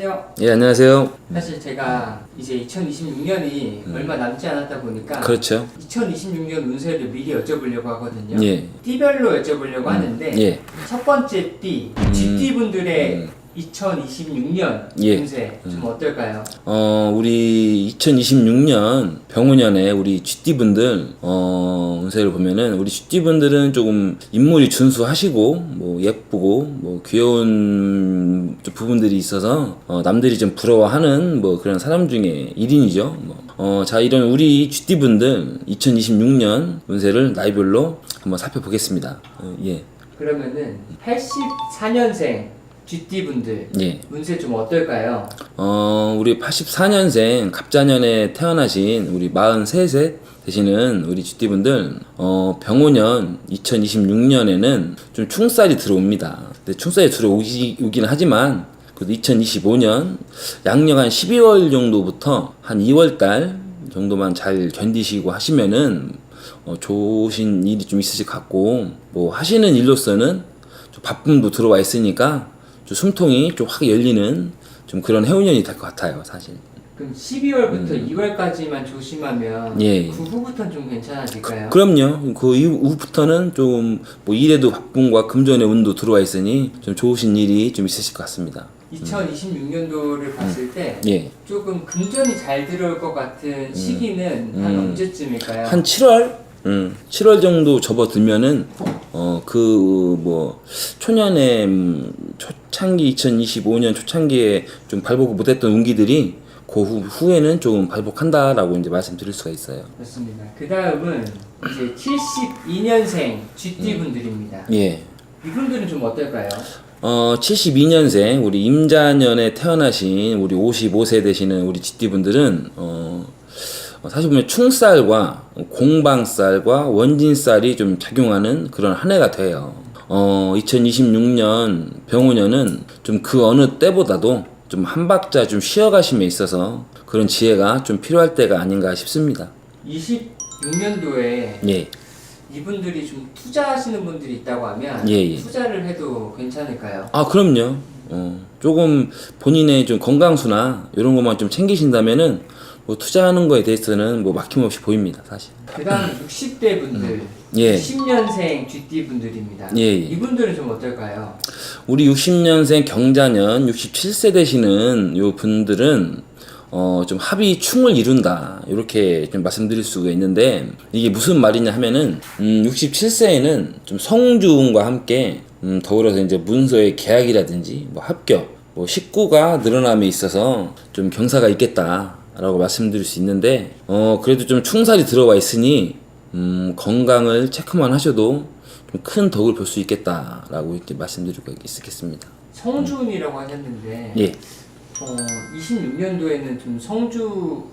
안녕하세요. 예, 안녕하세요. 사실 제가 이제 2026년이 얼마 남지 않았다 보니까 그렇죠. 2026년 운세를 미리 여쭤보려고 하거든요. 예. 띠별로 여쭤보려고 하는데 예. 첫 번째 띠, 쥐띠 분들의 2026년 예. 운세 좀 어떨까요? 우리 2026년 병원년에 우리 쥐띠분들, 운세를 보면은 우리 쥐띠분들은 조금 인물이 준수하시고, 뭐 예쁘고, 뭐 귀여운 부분들이 있어서, 남들이 좀 부러워하는 뭐 그런 사람 중에 1인이죠. 자, 이런 우리 쥐띠분들 2026년 운세를 나이별로 한번 살펴보겠습니다. 예. 그러면은 84년생 쥐띠 분들 예. 운세 좀 어떨까요? 우리 84년생 갑자년에 태어나신 우리 43세 되시는 우리 쥐띠분들, 병오년 2026년에는 좀 충살이 들어옵니다. 근데 충살이 들어오긴 하지만, 그래도 2025년 양력 한 12월 정도부터 한 2월달 정도만 잘 견디시고 하시면은, 좋으신 일이 좀 있으실 것 같고, 뭐 하시는 일로서는 좀 바쁨도 들어와 있으니까, 좀 숨통이 좀 확 열리는 좀 그런 해운년이 될 것 같아요, 사실. 그럼 12월부터 2월까지만 조심하면 예. 그 후부터는 좀 괜찮아질까요? 그럼요. 그 이후부터는 좀 뭐 일에도 바쁨과 금전의 운도 들어와 있으니 좀 좋으신 일이 좀 있으실 것 같습니다. 2026년도를 봤을 때 예. 조금 금전이 잘 들어올 것 같은 시기는 한 언제쯤일까요? 한 7월? 7월 정도 접어들면은 초년에 초창기 2025년 초창기에 좀 발복 못했던 운기들이 그 후에는 좀 발복한다라고 이제 말씀드릴 수가 있어요. 그렇습니다. 그 다음은 이제 72년생 쥐띠 분들입니다. 예. 이분들은 좀 어떨까요? 72년생 우리 임자년에 태어나신 우리 55세 되시는 우리 쥐띠분들은 사실 보면 충살과 공방살과 원진살이 좀 작용하는 그런 한 해가 돼요. 2026년 병오년은 좀 그 어느 때보다도 좀 한 박자 좀 쉬어가심에 있어서 그런 지혜가 좀 필요할 때가 아닌가 싶습니다. 26년도에 예. 이분들이 좀 투자하시는 분들이 있다고 하면 예. 투자를 해도 괜찮을까요? 아, 그럼요. 조금 본인의 좀 건강수나 이런 것만 좀 챙기신다면은 뭐 투자하는 거에 대해서는 뭐 막힘없이 보입니다, 사실. 그 다음 60대 분들, 예. 60년생 쥐띠 분들입니다. 예. 이분들은 좀 어떨까요? 우리 60년생 경자년 67세 되시는 요 분들은 좀 합이 충을 이룬다 이렇게 좀 말씀드릴 수가 있는데, 이게 무슨 말이냐 하면은 67세에는 좀 성주운과 함께 더불어서 이제 문서의 계약이라든지 뭐 합격, 뭐 식구가 늘어남에 있어서 좀 경사가 있겠다라고 말씀드릴 수 있는데, 그래도 좀 충살이 들어와 있으니 건강을 체크만 하셔도 좀 큰 덕을 볼 수 있겠다라고 이렇게 말씀드리고 있겠습니다. 성주운이라고 하셨는데 예. 26년도에는 좀 성주운을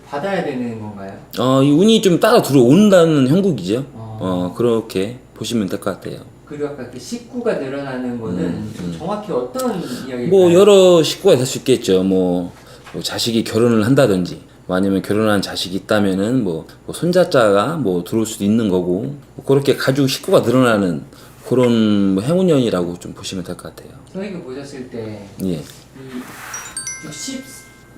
받아야 되는 건가요? 이 운이 좀 따라 들어온다는 형국이죠. 그렇게 보시면 될 것 같아요. 그리고 아까 그 식구가 늘어나는 거는 좀 정확히 어떤 이야기일까요? 뭐 여러 식구가 될 수 있겠죠. 뭐 자식이 결혼을 한다든지, 뭐 아니면 결혼한 자식이 있다면은 뭐 손자자가 뭐 들어올 수도 있는 거고, 뭐 그렇게 가족 식구가 늘어나는 그런 뭐 행운년이라고 좀 보시면 될 것 같아요. 선생님 보셨을 때 예.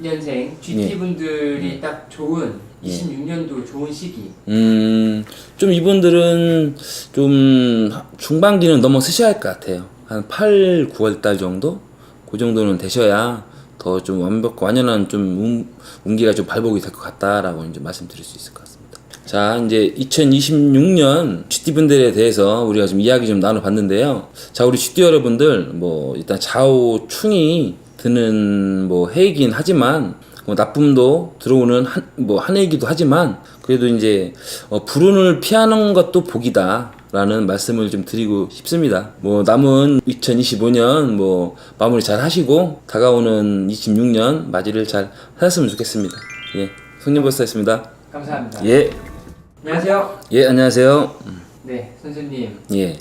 60년생 쥐띠 분들이 딱 좋은 26년도 좋은 시기. 좀 이분들은 좀 중반기는 넘어 쓰셔야 할 것 같아요. 한 8, 9월 달 정도? 그 정도는 되셔야 더 좀 완연한 좀 운기가 좀 발복이 될 것 같다라고 이제 말씀드릴 수 있을 것 같습니다. 자, 이제 2026년 쥐띠분들에 대해서 우리가 좀 이야기 좀 나눠봤는데요. 자, 우리 쥐띠 여러분들, 뭐 일단 좌우충이 드는 뭐 해이긴 하지만, 뭐 나쁨도 들어오는 한 해이기도 하지만, 그래도 이제 불운을 피하는 것도 복이다 라는 말씀을 좀 드리고 싶습니다. 뭐 남은 2025년 뭐 마무리 잘 하시고 다가오는 26년 맞이를 잘 하셨으면 좋겠습니다. 예, 손님버스였습니다. 감사합니다. 예. 안녕하세요. 예, 안녕하세요. 네, 선생님. 예.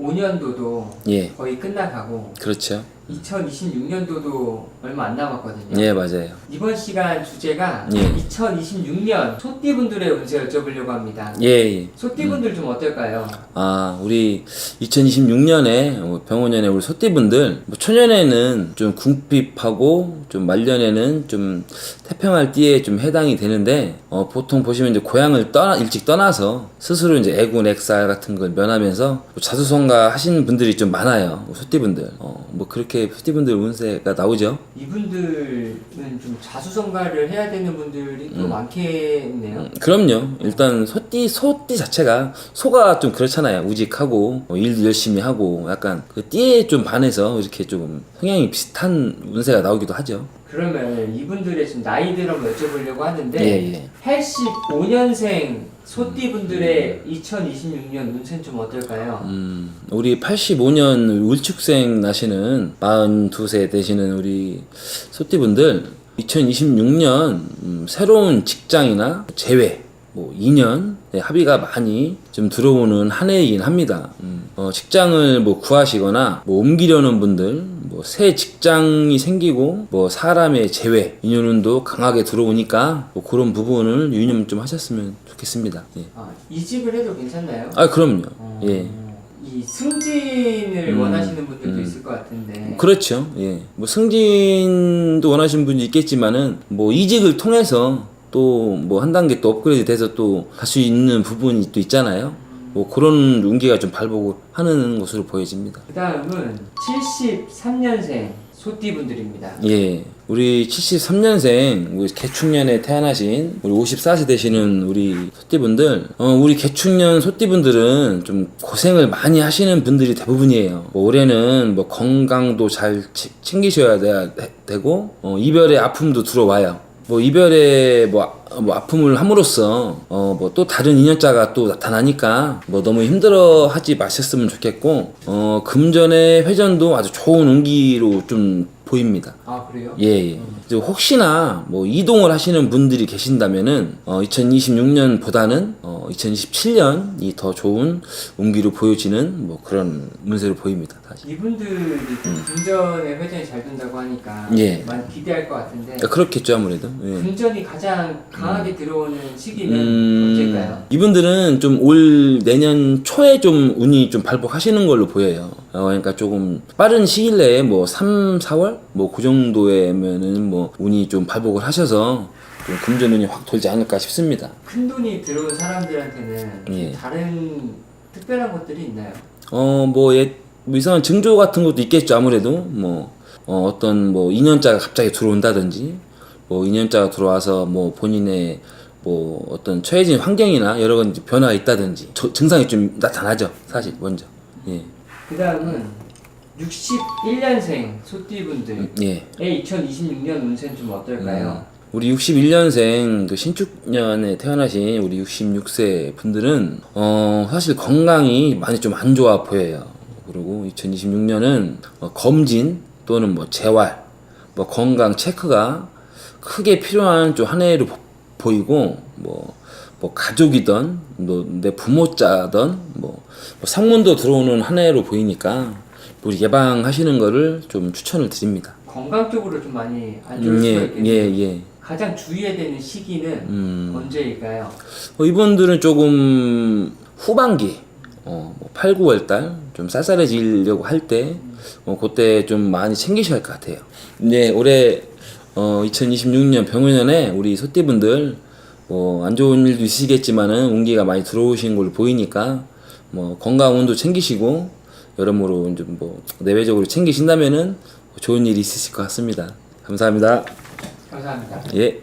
2025년도도 예. 거의 끝나가고 그렇죠. 2026년도도 얼마 안 남았거든요. 예, 맞아요. 이번 시간 주제가 예. 2026년 소띠분들의 운세 여쭤보려고 합니다. 예, 예. 소띠분들 좀 어떨까요? 아, 우리 2026년에 병원년에 우리 소띠분들 뭐 초년에는 좀 궁핍하고 좀 말년에는 좀 태평할 띠에 좀 해당이 되는데 보통 보시면 이제 고향을 일찍 떠나서 스스로 이제 애군 액살 같은 걸 면하면서 뭐 자수성가 하신 분들이 좀 많아요. 소띠분들 뭐 그렇게 소띠분들 운세가 나오죠. 이분들은 좀 자수성가를 해야 되는 분들이 또 많겠네요. 그럼요. 일단 소띠 자체가 소가 좀 그렇잖아요. 우직하고 일도 열심히 하고 약간 그 띠에 좀 반해서 이렇게 좀 성향이 비슷한 운세가 나오기도 하죠. 그러면 이분들의 지금 나이들 한번 여쭤보려고 하는데 예. 85년생 소띠분들의 2026년 운세는 좀 어떨까요? 우리 85년 울축생 나시는 42세 되시는 우리 소띠분들 2026년 새로운 직장이나 재회 뭐 2년 합의가 많이 좀 들어오는 한 해이긴 합니다. 직장을 뭐 구하시거나 뭐 옮기려는 분들 뭐 새 직장이 생기고 뭐 사람의 재회 인연운도 강하게 들어오니까 뭐 그런 부분을 유념 좀 하셨으면 좋겠습니다. 예. 이직을 해도 괜찮나요? 아 그럼요. 예. 이 승진을 원하시는 분들도 있을 것 같은데. 그렇죠. 예. 뭐 승진도 원하시는 분이 있겠지만은 뭐 이직을 통해서 또 뭐 한 단계 또 업그레이드 돼서 또 갈 수 있는 부분이 또 있잖아요. 뭐 그런 운기가 좀 발복을 하는 것으로 보여집니다. 그 다음은 73년생 소띠분들입니다. 예. 우리 73년생 우리 개축년에 태어나신 우리 54세 되시는 우리 소띠분들 우리 개축년 소띠분들은 좀 고생을 많이 하시는 분들이 대부분이에요. 뭐 올해는 뭐 건강도 잘 챙기셔야 되고 이별의 아픔도 들어와요. 뭐 이별의 뭐 아픔을 함으로써 뭐 또 다른 인연자가 또 나타나니까 뭐 너무 힘들어하지 마셨으면 좋겠고 금전의 회전도 아주 좋은 운기로 좀 보입니다. 아 그래요? 예. 이제 혹시나 뭐 이동을 하시는 분들이 계신다면은 2026년보다는 2027년이 더 좋은 운기로 보여지는 뭐 그런 운세로 보입니다. 사실. 이분들이 금전의 회전이 잘 된다고 하니까 예. 많이 기대할 것 같은데. 그렇겠죠 아무래도. 예. 금전이 가장 강하게 들어오는 시기는 언제일까요? 이분들은 좀 올 내년 초에 좀 운이 좀 발복하시는 걸로 보여요. 그러니까 조금 빠른 시일 내에 뭐 3, 4월 뭐 그 정도에면은 뭐 운이 좀 발복을 하셔서 좀 금전 운이 확 돌지 않을까 싶습니다. 큰 돈이 들어온 사람들한테는 예. 다른 특별한 것들이 있나요? 뭐 이상한 증조 같은 것도 있겠죠 아무래도 뭐 어떤 뭐 인연자가 갑자기 들어온다든지 뭐 인연자가 들어와서 뭐 본인의 뭐 어떤 처해진 환경이나 여러 가지 변화가 있다든지 증상이 좀 나타나죠 사실 먼저. 예. 그 다음은 61년생 소띠분들의 예. 2026년 운세는 좀 어떨까요? 우리 61년생 그 신축년에 태어나신 우리 66세 분들은 사실 건강이 많이 좀 안 좋아 보여요. 그리고 2026년은 검진 또는 뭐 재활, 뭐 건강 체크가 크게 필요한 좀 한 해로 보이고 뭐 가족이든 내 부모자든 뭐 상문도 들어오는 한 해로 보이니까 우리 예방하시는 거를 좀 추천을 드립니다. 건강 쪽으로 좀 많이 안 좋을 수가 있겠네요. 예. 가장 주의해야 되는 시기는 언제일까요? 이분들은 조금 후반기, 뭐 8, 9월 달 좀 쌀쌀해지려고 할 때, 그때 좀 많이 챙기셔야 할 것 같아요. 네, 올해 2026년 병원년에 우리 소띠분들 뭐 안 좋은 일도 있으시겠지만은 운기가 많이 들어오신 걸로 보이니까 뭐 건강 운도 챙기시고 여러모로 좀 뭐 내외적으로 챙기신다면은 좋은 일이 있으실 것 같습니다. 감사합니다. 감사합니다. 예.